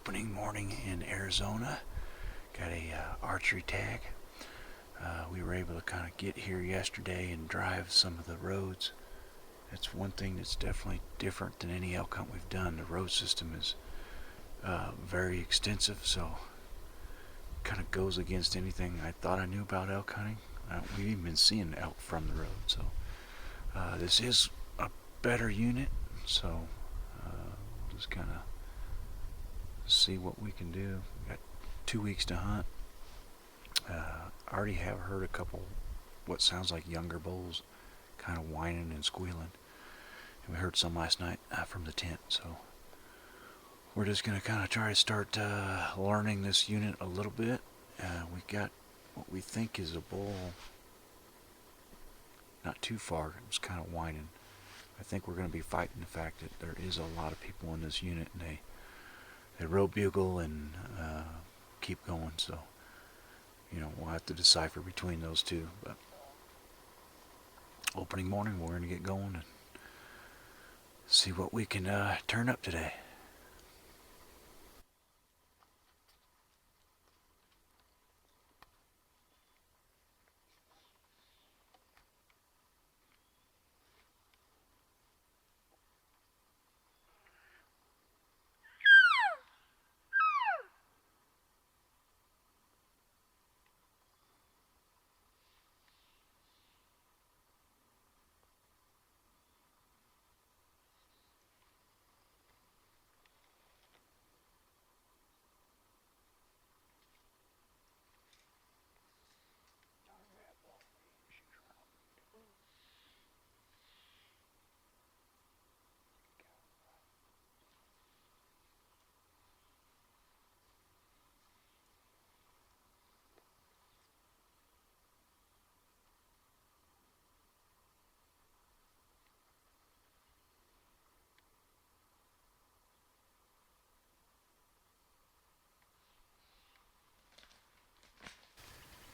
opening morning in Arizona. Got a archery tag. We were able to kind of get here yesterday and drive some of the roads. That's one thing that's definitely different than any elk hunt we've done. The road system is very extensive, so kind of goes against anything I thought I knew about elk hunting. We've even been seeing elk from the road, so this is a better unit, so we'll just kind of see what we can do. We got 2 weeks to hunt. I already have heard a couple what sounds like younger bulls kind of whining and squealing, and we heard some last night from the tent, so we're just going to kind of try to start learning this unit a little bit. We got what we think is a bull not too far. It was kind of whining. I think we're going to be fighting the fact that there is a lot of people in this unit, and they road bugle and keep going, so we'll have to decipher between those two. But opening morning, we're going to get going and see what we can turn up today.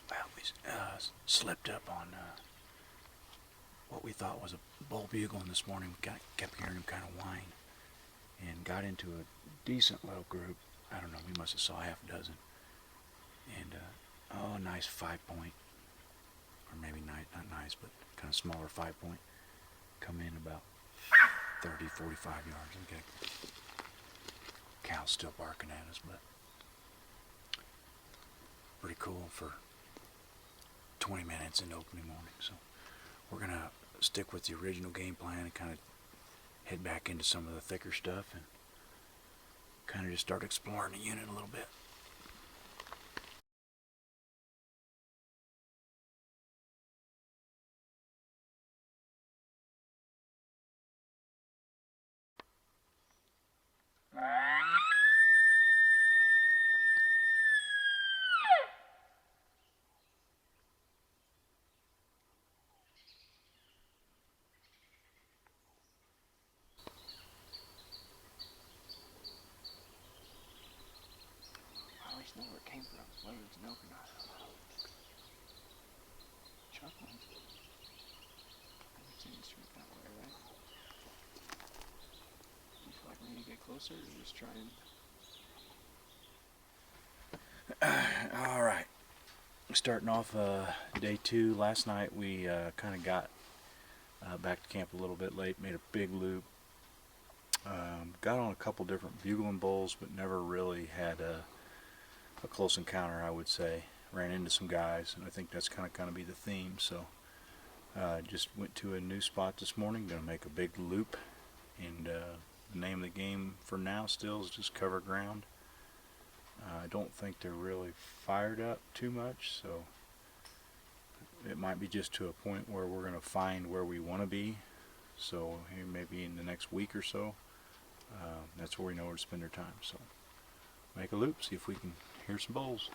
Well, we slipped up on what we thought was a bull bugling this morning. We kept hearing him kind of whine and got into a decent little group. I don't know, we must have saw half a dozen. And a nice 5-point, or maybe not nice, but kind of smaller 5-point, come in about 30, 45 yards. Okay. Cow's still barking at us, but pretty cool for 20 minutes in opening morning. So we're going to stick with the original game plan and kind of head back into some of the thicker stuff and kind of just start exploring the unit a little bit. I always know where it came from, whether it's milk or not. I don't know. Chuckling. Everything is straight that way, right? You feel like we need to get closer, or just try and... All right. Starting off day 2. Last night we kind of got back to camp a little bit late, made a big loop. Got on a couple different bugling bulls, but never really had a close encounter, I would say. Ran into some guys, and I think that's kind of be the theme. So just went to a new spot this morning. Gonna make a big loop, and the name of the game for now still is just cover ground. I don't think they're really fired up too much, so it might be just to a point where we're going to find where we want to be. So here maybe in the next week or so, that's where we know where to spend our time. So make a loop, see if we can hear some bulls.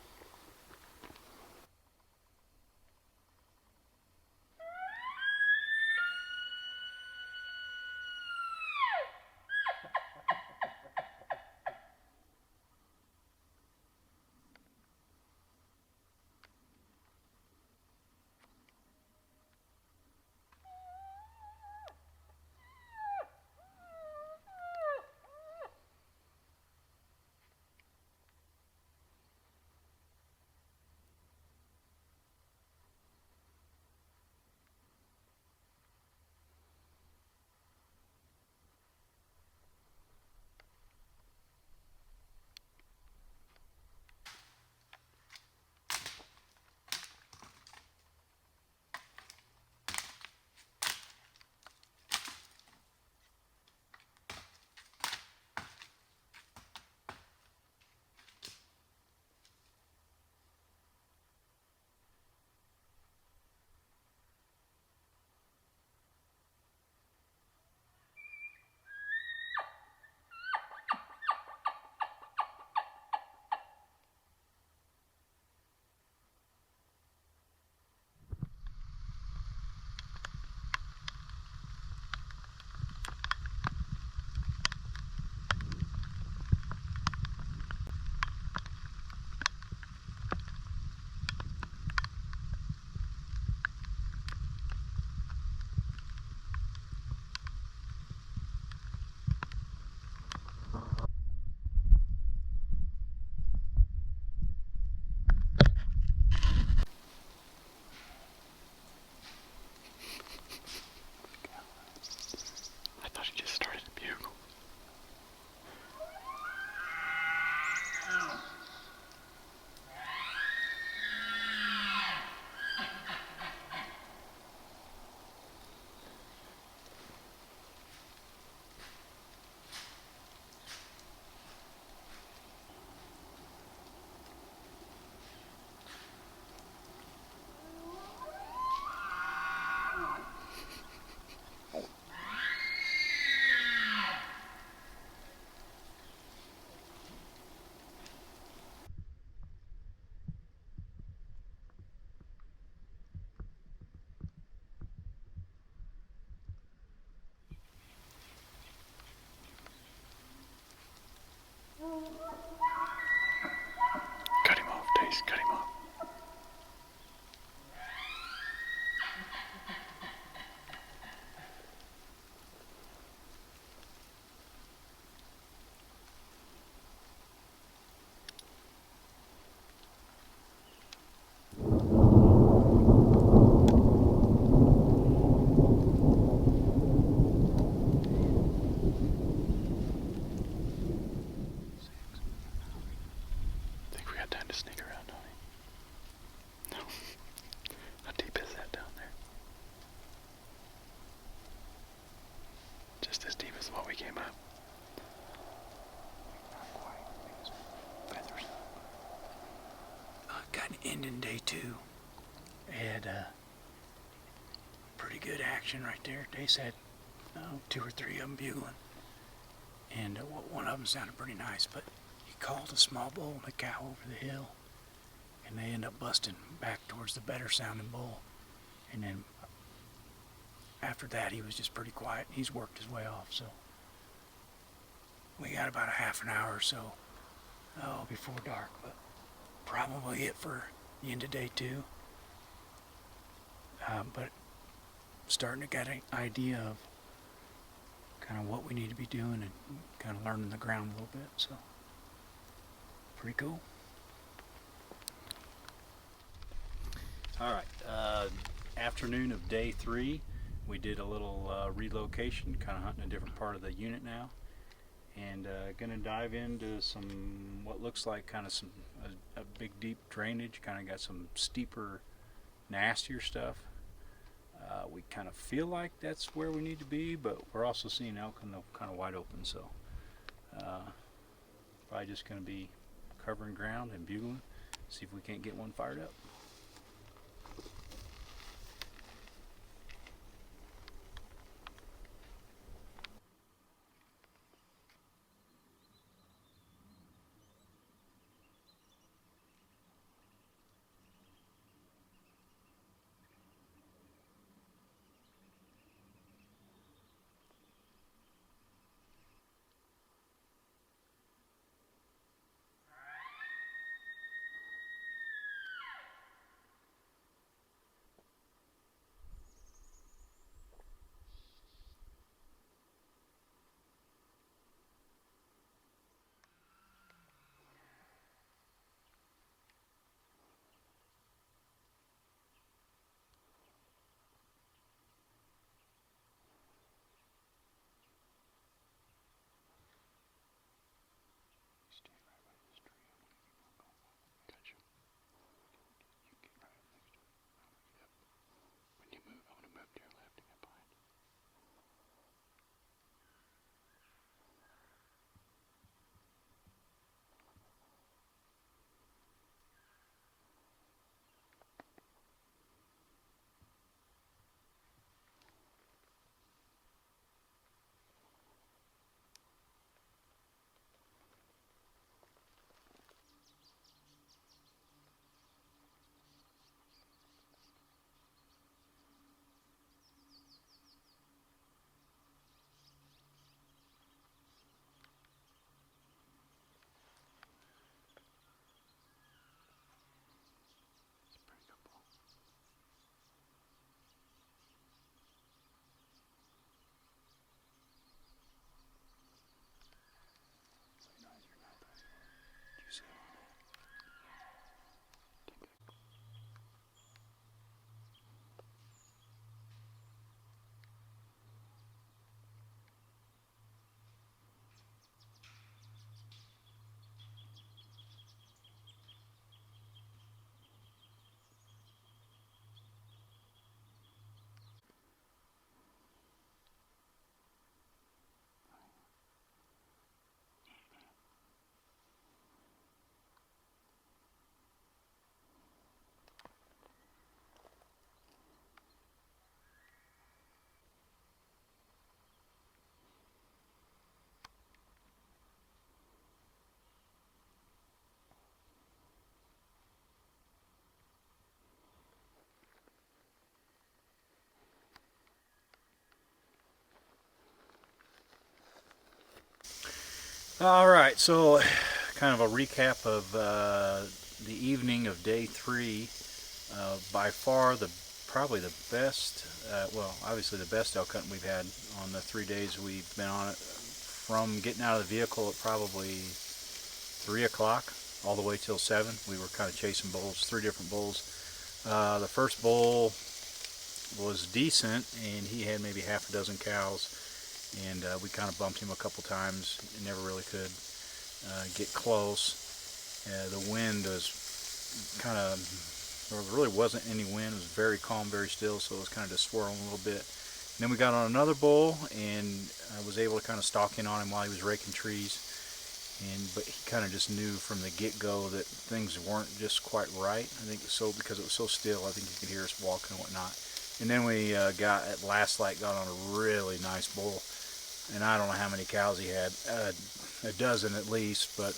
ending day 2. Had pretty good action right there. Dace had 2 or 3 of them bugling, and one of them sounded pretty nice, but he called a small bull and a cow over the hill, and they end up busting back towards the better sounding bull. And then after that, he was just pretty quiet. He's worked his way off, so we got about a half an hour or so before dark, but probably it for the end of day 2. But starting to get an idea of kind of what we need to be doing and kind of learning the ground a little bit, so pretty cool. All right, afternoon of day 3, we did a little relocation, kind of hunting a different part of the unit now, and gonna dive into some what looks like kind of a big deep drainage. Kind of got some steeper, nastier stuff. We kind of feel like that's where we need to be, but we're also seeing elk in the kind of wide open, so probably just going to be covering ground and bugling, see if we can't get one fired up. All right, so kind of a recap of the evening of day 3. By far probably the best, well, obviously the best elk hunting we've had on the 3 days we've been on it. From getting out of the vehicle at probably 3 o'clock all the way till 7, we were kind of chasing bulls, 3 different bulls. The first bull was decent, and he had maybe half a dozen cows, and we kind of bumped him a couple times and never really could get close. The wind was kind of, there really wasn't any wind. It was very calm, very still, so it was kind of just swirling a little bit. And then we got on another bull, and I was able to kind of stalk in on him while he was raking trees, but he kind of just knew from the get-go that things weren't just quite right. I think so because it was so still. I think he could hear us walking and whatnot. And then we got at last light got on a really nice bull, and I don't know how many cows he had, a dozen at least. But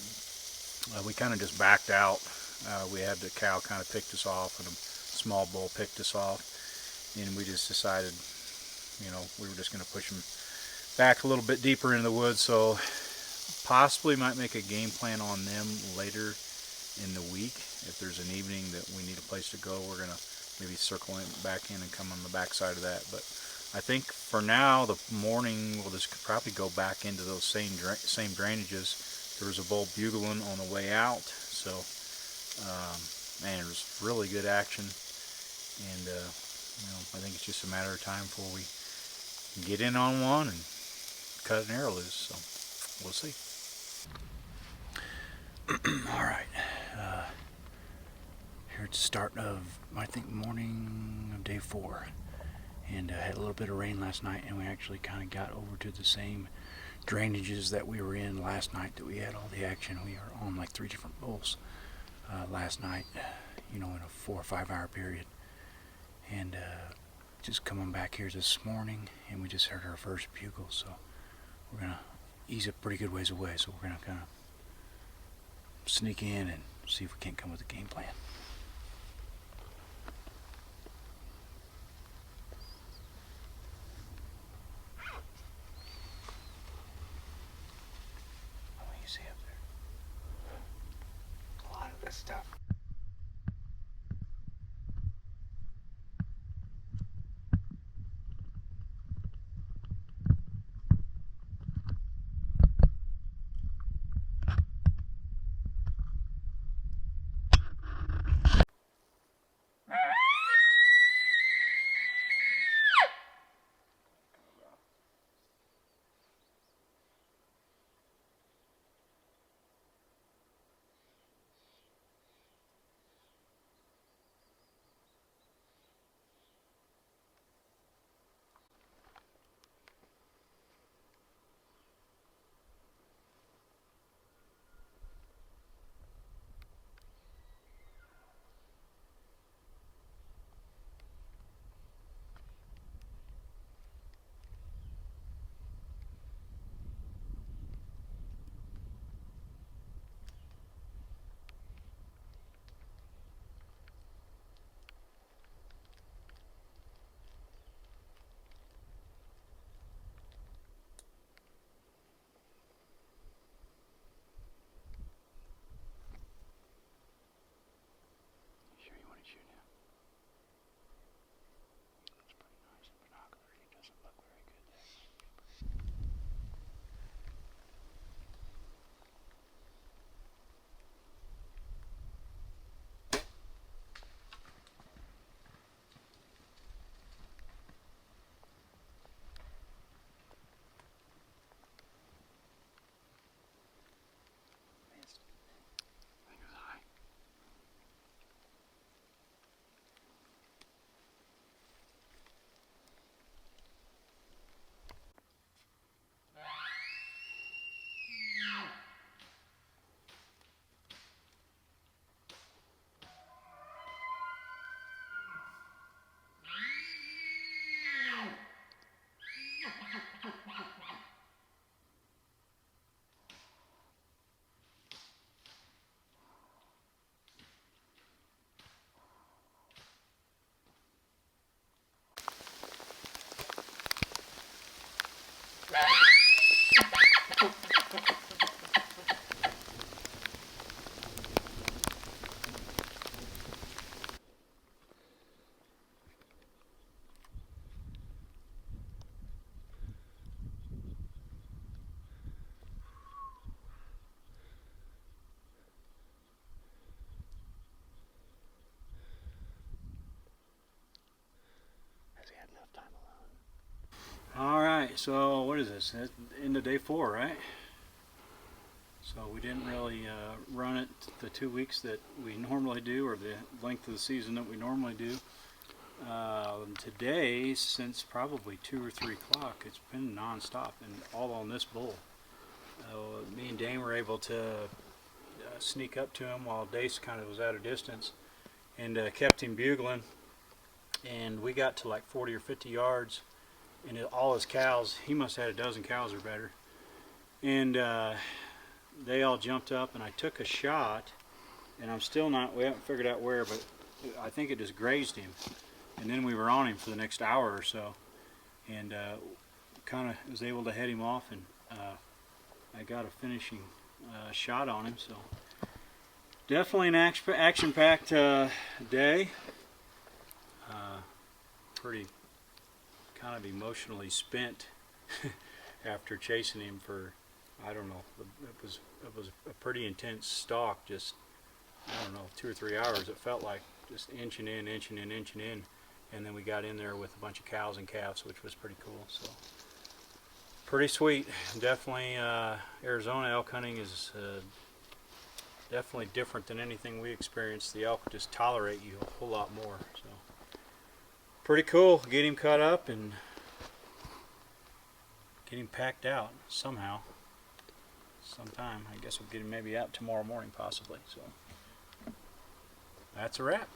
we kind of just backed out. We had the cow kind of picked us off, and a small bull picked us off, and we just decided, we were just going to push him back a little bit deeper into the woods. So possibly might make a game plan on them later in the week. If there's an evening that we need a place to go, we're gonna maybe circle in back in and come on the back side of that. But I think for now, the morning we'll just probably go back into those same drainages. There was a bull bugling on the way out, so man, it was really good action. And I think it's just a matter of time before we get in on one and cut an arrow loose. So we'll see. All right. Here at the start of, I think, morning of day 4. And had a little bit of rain last night, and we actually kind of got over to the same drainages that we were in last night that we had all the action. We are on like 3 different bulls last night, in a 4 or 5 hour period. And just coming back here this morning, and we just heard our first bugle, so we're going to ease a pretty good ways away. So we're going to kind of sneak in and see if we can't come with a game plan. What do you see up there? A lot of this stuff. All right, so what is this? Into day 4, right? So we didn't really run it the 2 weeks that we normally do, or the length of the season that we normally do. Today, since probably 2 or 3 o'clock, it's been non-stop, and all on this bull. Me and Dane were able to sneak up to him while Dace kind of was at a distance, and kept him bugling. And we got to like 40 or 50 yards, and all his cows, he must have had a dozen cows or better, and they all jumped up, and I took a shot, and we haven't figured out where, but I think it just grazed him. And then we were on him for the next hour or so, and kind of was able to head him off, and I got a finishing shot on him. So definitely an action-packed day. Pretty kind of emotionally spent after chasing him for, I don't know, it was a pretty intense stalk. Just, I don't know, 2 or 3 hours. It felt like just inching in, and then we got in there with a bunch of cows and calves, which was pretty cool. So pretty sweet. Definitely Arizona elk hunting is definitely different than anything we experienced. The elk just tolerate you a whole lot more. So pretty cool. Get him cut up and get him packed out somehow. Sometime. I guess we'll get him maybe out tomorrow morning possibly. So that's a wrap.